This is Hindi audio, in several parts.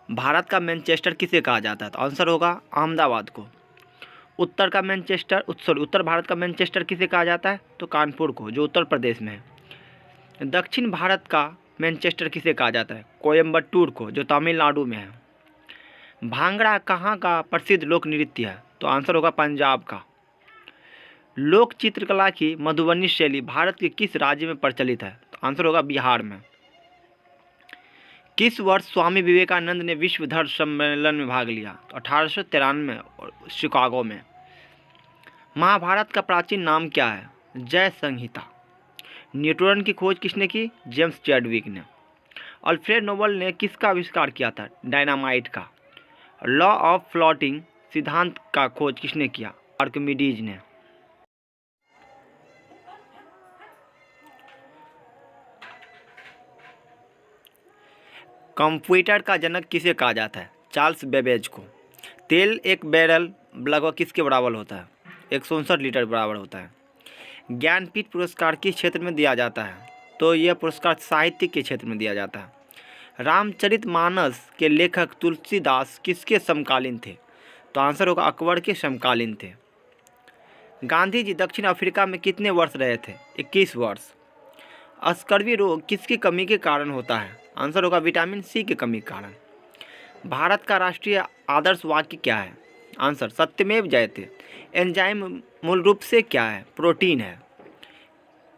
भारत का मैनचेस्टर किसे कहा जाता है? तो आंसर होगा अहमदाबाद को। उत्तर भारत का मैनचेस्टर किसे कहा जाता है? तो कानपुर को, जो उत्तर प्रदेश में है। दक्षिण भारत का मैनचेस्टर किसे कहा जाता है? कोयम्बटूर को, जो तमिलनाडु में है। भांगड़ा कहाँ का प्रसिद्ध लोक नृत्य है? तो आंसर होगा पंजाब का। लोक चित्रकला की मधुबनी शैली भारत के किस राज्य में प्रचलित है? तो आंसर होगा बिहार में। किस वर्ष स्वामी विवेकानंद ने विश्व धर्म सम्मेलन में भाग लिया? तो 1893 में शिकागो में। महाभारत का प्राचीन नाम क्या है? जय संहिता। न्यूट्रॉन की खोज किसने की? जेम्स चैडविक ने। अल्फ्रेड नोबल ने किसका आविष्कार किया था? डायनामाइट का। लॉ ऑफ फ्लोटिंग सिद्धांत का खोज किसने किया? आर्किमिडीज ने। कंप्यूटर का जनक किसे कहा जाता है? चार्ल्स बेबेज को। तेल एक बैरल लगभग किसके बराबर होता है? 159 लीटर बराबर होता है। ज्ञानपीठ पुरस्कार किस क्षेत्र में दिया जाता है? तो यह पुरस्कार साहित्य के क्षेत्र में दिया जाता है। रामचरितमानस के लेखक तुलसीदास किसके समकालीन थे? तो आंसर होगा अकबर के समकालीन थे। गांधी जी दक्षिण अफ्रीका में कितने वर्ष रहे थे? 21 वर्ष। स्कर्वी रोग किसकी कमी के कारण होता है? आंसर होगा विटामिन सी की कमी के कारण। भारत का राष्ट्रीय आदर्श वाक्य क्या है? आंसर सत्यमेव जयते। एंजाइम मूल रूप से क्या है? प्रोटीन है।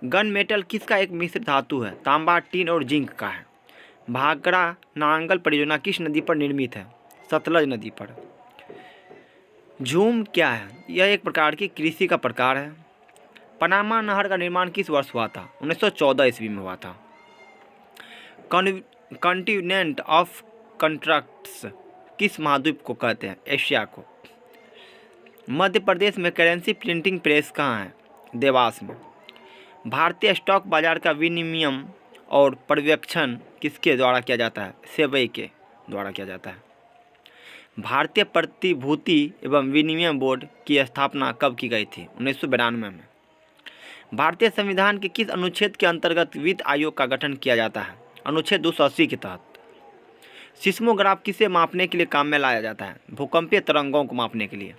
गन मेटल किसका एक मिश्र धातु है? तांबा, टीन और जिंक का है। भाखड़ा नांगल परियोजना किस नदी पर निर्मित है? सतलज नदी पर। झूम क्या है? यह एक प्रकार की कृषि का प्रकार है। पनामा नहर का निर्माण किस वर्ष हुआ था? 1914 ईस्वी में हुआ था। कॉन्टिनेंट ऑफ कंट्रैक्ट्स किस महाद्वीप को कहते हैं? एशिया को। मध्य प्रदेश में करेंसी प्रिंटिंग प्रेस कहाँ है? देवास में। भारतीय स्टॉक बाजार का विनियमन और पर्यवेक्षण किसके द्वारा किया जाता है? सेबी के द्वारा किया जाता है। भारतीय प्रतिभूति एवं विनिमय बोर्ड की स्थापना कब की गई थी? 1992 में। भारतीय संविधान के किस अनुच्छेद के अंतर्गत वित्त आयोग का गठन किया जाता है? अनुच्छेद 280 के तहत। सिस्मोग्राफ किसे मापने के लिए काम में लाया जाता है? भूकंपीय तरंगों को मापने के लिए।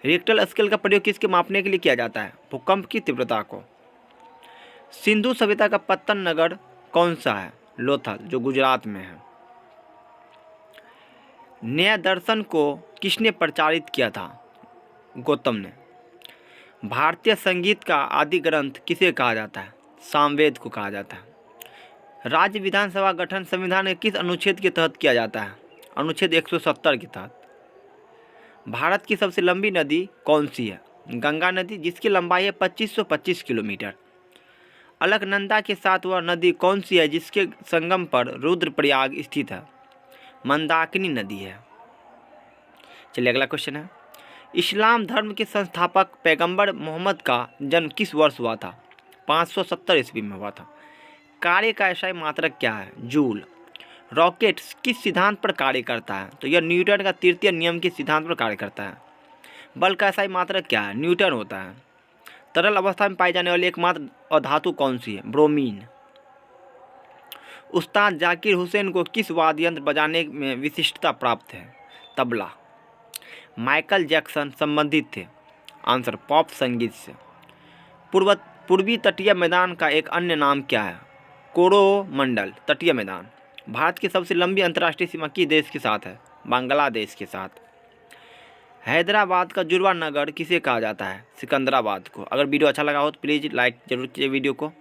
रिक्टर स्केल का प्रयोग किसके मापने के लिए किया जाता है? भूकंप की तीव्रता को। सिंधु सभ्यता का पत्तन नगर कौन सा है? लोथल, जो गुजरात में है। न्याय दर्शन को किसने प्रचारित किया था? गौतम ने। भारतीय संगीत का आदि ग्रंथ किसे कहा जाता है? सामवेद को कहा जाता है। राज्य विधानसभा गठन संविधान के किस अनुच्छेद के तहत किया जाता है? अनुच्छेद 170 के तहत। भारत की सबसे लंबी नदी कौन सी है? गंगा नदी, जिसकी लंबाई है 2525 किलोमीटर। अलकनंदा के साथ वह नदी कौन सी है जिसके संगम पर रुद्रप्रयाग स्थित है? मंदाकिनी नदी है। चलिए अगला क्वेश्चन है, इस्लाम धर्म के संस्थापक पैगंबर मोहम्मद का जन्म किस वर्ष हुआ था? 570 ईस्वी में हुआ था। कार्य का एसआई मात्रक क्या है? जूल। रॉकेट किस सिद्धांत पर कार्य करता है? तो यह न्यूटन का तृतीय नियम के सिद्धांत पर कार्य करता है। बल का एसआई मात्रक क्या है? न्यूटन होता है। तरल अवस्था में पाई जाने वाली एकमात्र अधातु कौन सी है? ब्रोमीन। उस्ताद जाकिर हुसैन को किस वाद्य यंत्र बजाने में विशिष्टता प्राप्त है? तबला। माइकल जैक्सन संबंधित थे? आंसर पॉप संगीत से। पूर्वी तटीय मैदान का एक अन्य नाम क्या है? कोरोमंडल तटीय मैदान। भारत की सबसे लंबी अंतर्राष्ट्रीय सीमा किस देश के साथ है? बांग्लादेश के साथ। हैदराबाद का जुड़वा नगर किसे कहा जाता है? सिकंदराबाद को। अगर वीडियो अच्छा लगा हो तो प्लीज़ लाइक जरूर कीजिए वीडियो को।